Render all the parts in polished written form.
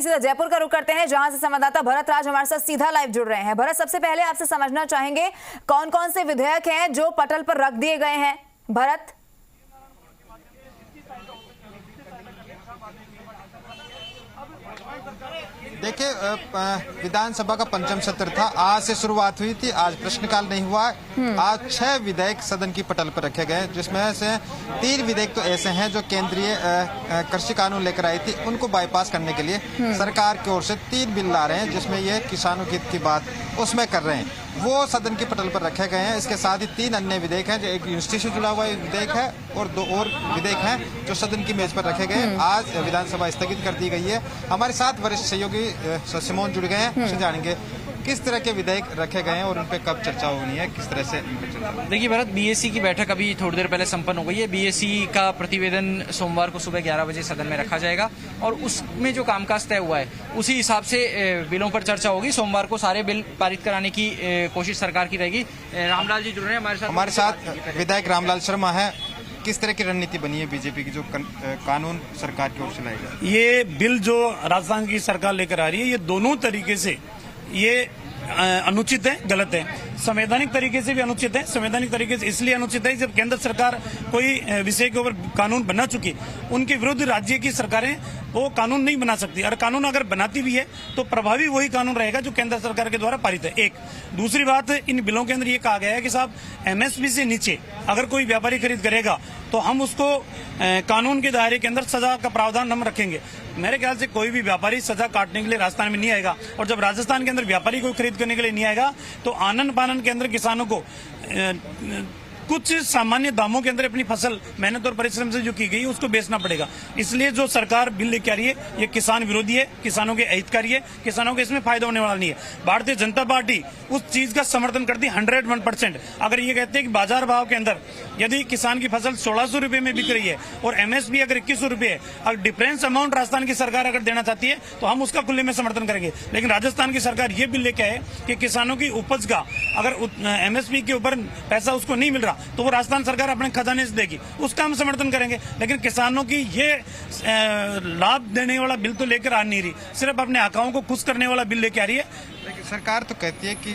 सीधा जयपुर का रुख करते हैं, जहां से संवाददाता भरत राज हमारे साथ सीधा लाइव जुड़ रहे हैं। भरत, सबसे पहले आपसे समझना चाहेंगे कौन कौन से विधेयक हैं जो पटल पर रख दिए गए हैं। भरत, देखिए, विधानसभा का पंचम सत्र था, आज से शुरुआत हुई थी। आज प्रश्नकाल नहीं हुआ। आज 6 विधेयक सदन की पटल पर रखे गए, जिसमें से 3 विधेयक तो ऐसे हैं जो केंद्रीय कृषि कानून लेकर आई थी, उनको बाईपास करने के लिए सरकार की ओर से 3 बिल ला रहे हैं, जिसमें ये किसानों के हित की बात उसमें कर रहे हैं, वो सदन की पटल पर रखे गए हैं। इसके साथ ही 3 अन्य विधेयक हैं, जो एक यूनिवर्सिटी से जुड़ा हुआ विधेयक है और 2 और विधेयक हैं जो सदन की मेज पर रखे गए हैं। आज विधानसभा स्थगित कर दी गई है। हमारे साथ वरिष्ठ सहयोगी सिमोन जुड़ गए हैं, उनसे जानेंगे किस तरह के विधेयक रखे गए हैं और उन पर कब चर्चा होनी है, किस तरह से। देखिए भरत, बीएससी की बैठक अभी थोड़ी देर पहले संपन्न हो गई है। बीएससी का प्रतिवेदन सोमवार को सुबह 11 बजे सदन में रखा जाएगा और उसमें जो कामकाज तय हुआ है उसी हिसाब से बिलों पर चर्चा होगी। सोमवार को सारे बिल पारित कराने की कोशिश सरकार की रहेगी। रामलाल जी जुड़ रहे हैं हमारे साथ विधायक रामलाल शर्मा है। किस तरह की रणनीति बनी है बीजेपी की जो कानून सरकार की ओर से लाई जाए? ये बिल जो राजस्थान की सरकार लेकर आ रही है, ये दोनों तरीके से ये अनुचित है, गलत है। संवैधानिक तरीके से भी अनुचित है। संवैधानिक तरीके से इसलिए अनुचित है जब केंद्र सरकार कोई विषय के ऊपर कानून बना चुकी, उनके विरुद्ध राज्य की सरकारें वो कानून नहीं बना सकती, और कानून अगर बनाती भी है तो प्रभावी वही कानून रहेगा जो केंद्र सरकार के द्वारा पारित है। एक दूसरी बात, इन बिलों के अंदर ये कहा गया है कि साहब एमएसपी से नीचे अगर कोई व्यापारी खरीद करेगा तो हम उसको कानून के दायरे के अंदर सजा का प्रावधान हम रखेंगे। मेरे ख्याल से कोई भी व्यापारी सजा काटने के लिए राजस्थान में नहीं आएगा, और जब राजस्थान के अंदर व्यापारी कोई खरीद करने के लिए नहीं आएगा तो आनन पानन के अंदर किसानों को कुछ सामान्य दामों के अंदर अपनी फसल मेहनत और परिश्रम से जो की गई उसको बेचना पड़ेगा। इसलिए जो सरकार बिल लेके आ रही है ये किसान विरोधी है, किसानों के अहितकारी है, किसानों के इसमें फायदा होने वाला नहीं है। भारतीय जनता पार्टी उस चीज का समर्थन करती है 101%। अगर ये कहते हैं कि बाजार भाव के अंदर यदि किसान की फसल 1600 रुपए में बिक रही है और एमएसपी अगर 2100 रुपए है, अगर डिफरेंस अमाउंट राजस्थान की सरकार अगर देना चाहती है तो हम उसका खुले में समर्थन करेंगे। लेकिन राजस्थान की सरकार ये बिल लेके आए कि किसानों की उपज का अगर एमएसपी के ऊपर पैसा उसको नहीं मिल रहा तो वो राजस्थान सरकार अपने खजाने से देगी, उसका हम समर्थन करेंगे। लेकिन किसानों की ये लाभ देने वाला बिल तो लेकर आ नहीं रही, सिर्फ अपने आकाओं को खुश करने वाला बिल लेके आ रही है। लेकिन सरकार तो कहती है कि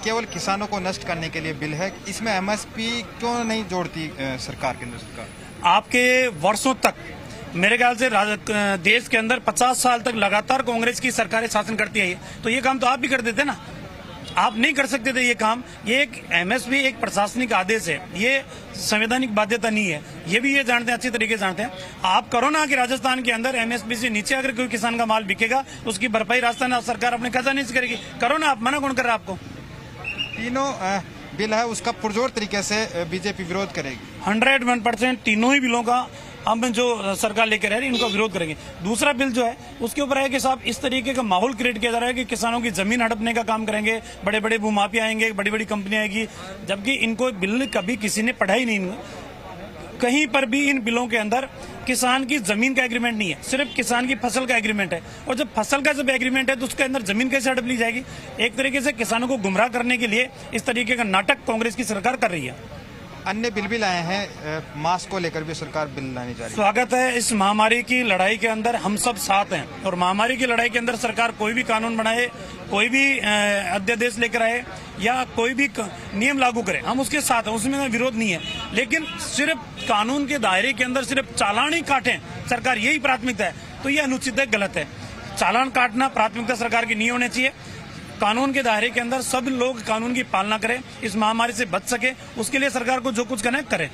केवल किसानों को नष्ट करने के लिए बिल है, इसमें एमएसपी क्यों नहीं जोड़ती सरकार, केंद्र सरकार? आपके वर्षों तक मेरे ख्याल से देश के अंदर 50 साल तक लगातार कांग्रेस की सरकारें शासन करती है, तो ये काम तो आप भी कर देते ना, आप नहीं कर सकते थे ये काम। ये एक एमएसपी एक प्रशासनिक आदेश है, ये संवैधानिक बाध्यता नहीं है, ये भी ये जानते हैं, अच्छी तरीके से जानते हैं। आप करो ना कि राजस्थान के अंदर एमएसपी से नीचे अगर कोई किसान का माल बिकेगा तो उसकी भरपाई राजस्थान सरकार अपने खजाने से करेगी। करो ना, आप मना कौन कर रहा है आपको? तीनों बिल है उसका पुरजोर तरीके से बीजेपी विरोध करेगी। 101% तीनों ही बिलों का हम जो सरकार लेकर आ रही है इनका विरोध करेंगे। दूसरा बिल जो है उसके ऊपर है कि साहब इस तरीके का माहौल क्रिएट किया जा रहा है कि किसानों की जमीन हड़पने का काम करेंगे, बड़े बड़े भूमाफिया आएंगे, बड़ी बड़ी कंपनियां आएगी, जबकि इनको बिल कभी किसी ने पढ़ा ही नहीं। कहीं पर भी इन बिलों के अंदर किसान की जमीन का एग्रीमेंट नहीं है, सिर्फ किसान की फसल का एग्रीमेंट है। और जब फसल का जब एग्रीमेंट है तो उसके अंदर जमीन कैसे हड़प ली जाएगी? एक तरीके से किसानों को गुमराह करने के लिए इस तरीके का नाटक कांग्रेस की सरकार कर रही है। अन्य बिल भी लाए हैं, मास्क को लेकर भी सरकार बिल लाने जा रही है। स्वागत है। इस महामारी की लड़ाई के अंदर हम सब साथ हैं, और महामारी की लड़ाई के अंदर सरकार कोई भी कानून बनाए, कोई भी अध्यादेश लेकर आए या कोई भी नियम लागू करे, हम उसके साथ हैं, उसमें विरोध नहीं है। लेकिन सिर्फ कानून के दायरे के अंदर सिर्फ चालान ही काटें, सरकार यही प्राथमिकता है, तो ये अनुचित है, गलत है। चालान काटना प्राथमिकता सरकार की नहीं होनी चाहिए। कानून के दायरे के अंदर सब लोग कानून की पालना करें, इस महामारी से बच सके, उसके लिए सरकार को जो कुछ करना है करे।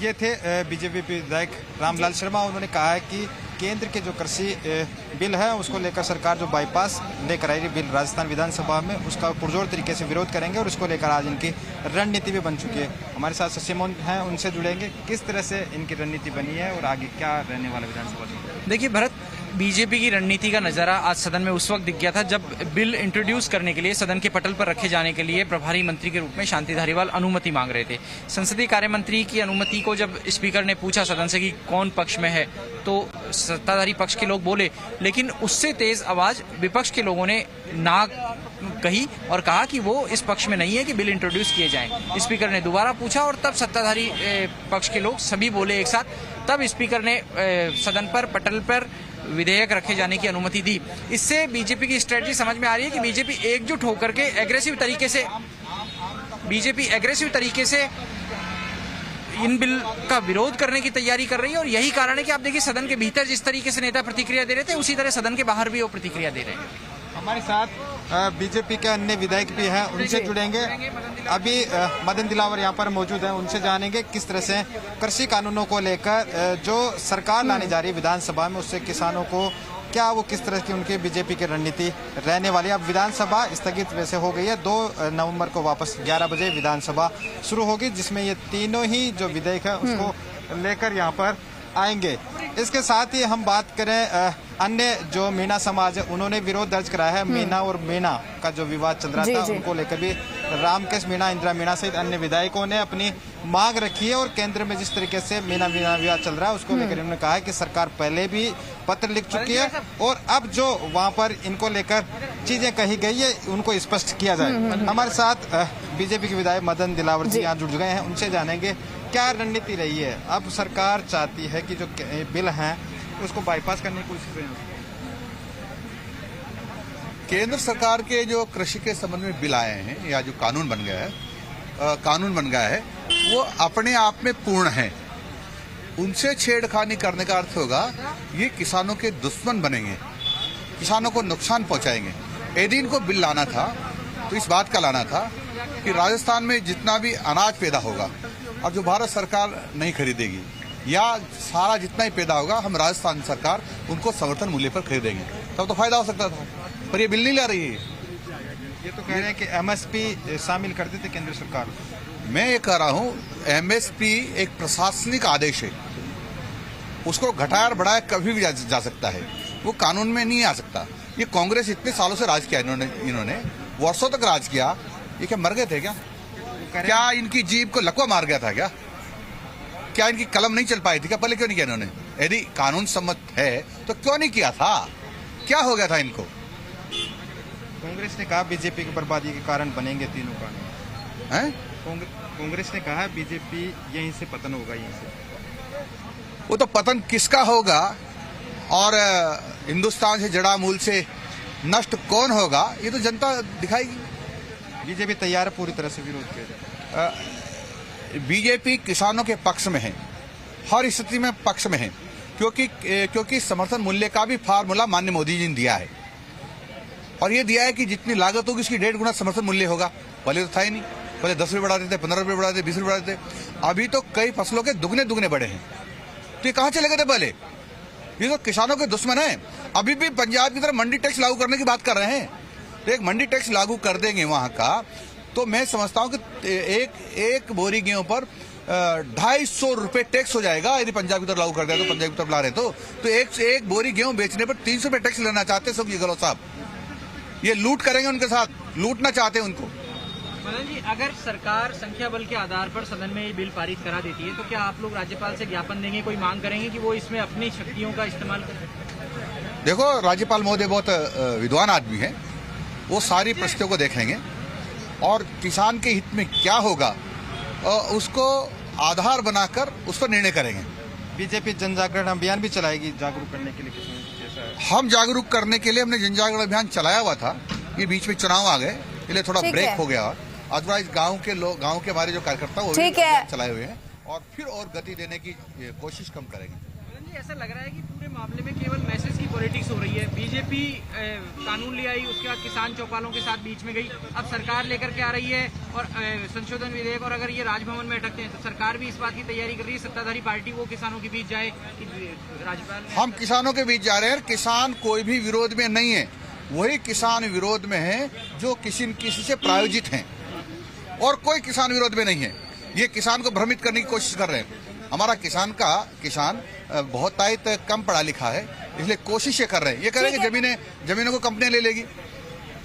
ये थे बीजेपी विधायक रामलाल शर्मा। उन्होंने कहा है कि केंद्र के जो कृषि बिल है उसको लेकर सरकार जो बाईपास लेकर आई बिल राजस्थान विधानसभा में, उसका पुरजोर तरीके से विरोध करेंगे और उसको लेकर आज इनकी रणनीति भी बन चुकी है। हमारे साथ सिमोन हैं, उनसे जुड़ेंगे किस तरह से इनकी रणनीति बनी है और आगे क्या रहने वाला विधानसभा में। देखिए भरत, बीजेपी की रणनीति का नजारा आज सदन में उस वक्त दिख गया था जब बिल इंट्रोड्यूस करने के लिए सदन के पटल पर रखे जाने के लिए प्रभारी मंत्री के रूप में शांति धारीवाल अनुमति मांग रहे थे। संसदीय कार्य मंत्री की अनुमति को जब स्पीकर ने पूछा सदन से कि कौन पक्ष में है, तो सत्ताधारी पक्ष के लोग बोले, लेकिन उससे तेज आवाज विपक्ष के लोगों ने ना कही और कहा कि वो इस पक्ष में नहीं है कि बिल इंट्रोड्यूस किए जाएं। स्पीकर ने दोबारा पूछा और तब सत्ताधारी पक्ष के लोग सभी बोले एक साथ। तब स्पीकर ने सदन पर पटल पर विधेयक रखे जाने की अनुमति दी। इससे बीजेपी की स्ट्रेटजी समझ में आ रही है कि बीजेपी एकजुट होकर के एग्रेसिव तरीके से इन बिल का विरोध करने की तैयारी कर रही है। और यही कारण है कि आप देखिए सदन के भीतर जिस तरीके से नेता प्रतिक्रिया दे रहे थे, उसी तरह सदन के बाहर भी वो प्रतिक्रिया दे रहे हैं। हमारे साथ बीजेपी के अन्य विधायक भी हैं, उनसे जुड़ेंगे। अभी मदन दिलावर यहाँ पर मौजूद हैं, उनसे जानेंगे किस तरह से कृषि कानूनों को लेकर जो सरकार लाने जा रही है विधानसभा में, उससे किसानों को क्या वो किस तरह की उनकी बीजेपी की रणनीति रहने वाली है। अब विधानसभा स्थगित वैसे हो गई है, 2 नवंबर को वापस 11 बजे विधानसभा शुरू होगी, जिसमें ये तीनों ही जो विधेयक है उसको लेकर यहाँ पर आएंगे। इसके साथ ही हम बात करें अन्य जो मीणा समाज है, उन्होंने विरोध दर्ज कराया है। मीणा और मीणा का जो विवाद चल रहा था उनको लेकर भी रामकेश मीणा, इंदिरा मीणा सहित अन्य विधायकों ने अपनी मांग रखी है। और केंद्र में जिस तरीके से मीणा विवाद चल रहा है उसको लेकर इन्होंने कहा है कि सरकार पहले भी पत्र लिख चुकी है और अब जो वहां पर इनको लेकर चीजें कही गई है उनको स्पष्ट किया जाए। हमारे साथ बीजेपी के विधायक मदन दिलावर जी यहाँ जुड़ गए हैं, उनसे जानेंगे क्या रणनीति रही है। अब सरकार चाहती है कि जो बिल हैं उसको बाईपास करने की कोशिश कर रही है। केंद्र सरकार के जो कृषि के संबंध में बिल आए हैं या जो कानून बन गया है वो अपने आप में पूर्ण है। उनसे छेड़खानी करने का अर्थ होगा ये किसानों के दुश्मन बनेंगे, किसानों को नुकसान पहुंचाएंगे। यदि इनको बिल लाना था तो इस बात का लाना था कि राजस्थान में जितना भी अनाज पैदा होगा और जो भारत सरकार नहीं खरीदेगी या सारा जितना ही पैदा होगा हम राजस्थान सरकार उनको समर्थन मूल्य पर खरीदेंगे, तब तो फायदा हो सकता था। पर ये बिल नहीं ला रही है। ये तो कह रहे हैं कि एमएसपी शामिल कर देते केंद्र सरकार। मैं ये कह रहा हूँ एमएसपी एक प्रशासनिक आदेश है, उसको घटाया और बढ़ाया कभी भी जा सकता है, वो कानून में नहीं आ सकता। ये कांग्रेस इतने सालों से राज किया, इन्होंने वर्षों तक राज किया। ये क्या मर गए थे क्या इनकी जीभ को लकवा मार गया था क्या इनकी कलम नहीं चल पाई थी क्या? पहले क्यों नहीं किया इन्होंने? यदि कानून सम्मत है तो क्यों नहीं किया था? क्या हो गया था इनको? कांग्रेस ने कहा बीजेपी की बर्बादी के कारण बनेंगे तीनों कानून हैं। कांग्रेस ने कहा बीजेपी यहीं से पतन होगा, यहीं से। वो तो पतन किसका होगा और हिंदुस्तान से जड़ा मूल से नष्ट कौन होगा ये तो जनता दिखाएगी। बीजेपी तैयार है पूरी तरह से विरोध किया। बीजेपी किसानों के पक्ष में है, हर स्थिति में पक्ष में है, क्योंकि समर्थन मूल्य का भी फार्मूला माननीय मोदी जी ने दिया है और ये दिया है कि जितनी लागत होगी उसकी 1.5 गुना समर्थन मूल्य होगा। पहले तो था ही नहीं, पहले 10 रुपये बढ़ा देते, 15 रुपये बढ़ा देते, 20 रुपये बढ़ा देते। अभी तो कई फसलों के दुगने बढ़े हैं। तो ये कहाँ चले गए थे पहले? ये तो किसानों के दुश्मन है। अभी भी पंजाब की तरफ मंडी टैक्स लागू करने की बात कर रहे हैं। तो एक मंडी टैक्स लागू कर देंगे वहां का, तो मैं समझता हूं कि एक बोरी गेहूं पर 250 रुपए टैक्स हो जाएगा। यदि पंजाब की तरफ लागू कर दिया तो पंजाब की तरफ ला रहे तो एक बोरी गेहूं बेचने पर 300 रुपए टैक्स लेना चाहते हैं सुखजी गहलोत साहब। ये लूट करेंगे उनके साथ, लूटना चाहते हैं उनको। मदन जी, अगर सरकार संख्या बल के आधार पर सदन में ये बिल पारित करा देती है तो क्या आप लोग राज्यपाल से ज्ञापन देंगे, कोई मांग करेंगे कि वो इसमें अपनी शक्तियों का इस्तेमाल करें? देखो, राज्यपाल महोदय बहुत विद्वान आदमी है, वो सारी परिस्थितियों को देखेंगे और किसान के हित में क्या होगा उसको आधार बनाकर उस पर निर्णय करेंगे। बीजेपी जन जागरण अभियान भी चलाएगी जागरूक करने के लिए किसान, जैसा हम जागरूक करने के लिए हमने जन जागरण अभियान चलाया हुआ था। ये बीच में चुनाव आ गए, इसलिए थोड़ा ब्रेक हो गया। अदरवाइज गांव के लोग, गांव के हमारे जो कार्यकर्ता वो भी चलाए हुए हैं और फिर और गति देने की कोशिश कम करेंगे। ऐसा लग रहा है कि पूरे मामले में केवल मैसेज की पॉलिटिक्स हो रही है। बीजेपी कानून ले आई, उसके बाद किसान चौपालों के साथ बीच में गई, अब सरकार लेकर के आ रही है और संशोधन विधेयक, और अगर ये राजभवन में अटकते हैं तो सरकार भी इस बात की तैयारी कर रही है सत्ताधारी पार्टी वो किसानों के बीच जाए कि राज्यपाल। हम किसानों के बीच जा रहे हैं। किसान कोई भी विरोध में नहीं है, वही किसान विरोध में है जो किसी से प्रायोजित हैं और कोई किसान विरोध में नहीं है। ये किसान को भ्रमित करने की कोशिश कर रहे हैं। हमारा किसान बहुत कम पढ़ा लिखा है, इसलिए कोशिश ये कर रहे हैं। ये कह रहे हैं कि जमीनों को कंपनियां ले लेगी।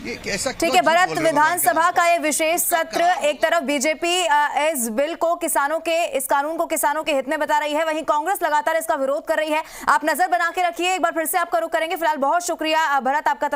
ये ऐसा ठीक है भरत, विधानसभा का ये विशेष सत्र, एक तरफ बीजेपी इस बिल को इस कानून को किसानों के हित में बता रही है, वहीं कांग्रेस लगातार इसका विरोध कर रही है। आप नजर बना के रखिए, एक बार फिर से आपका रुख करेंगे। फिलहाल बहुत शुक्रिया भरत, आपका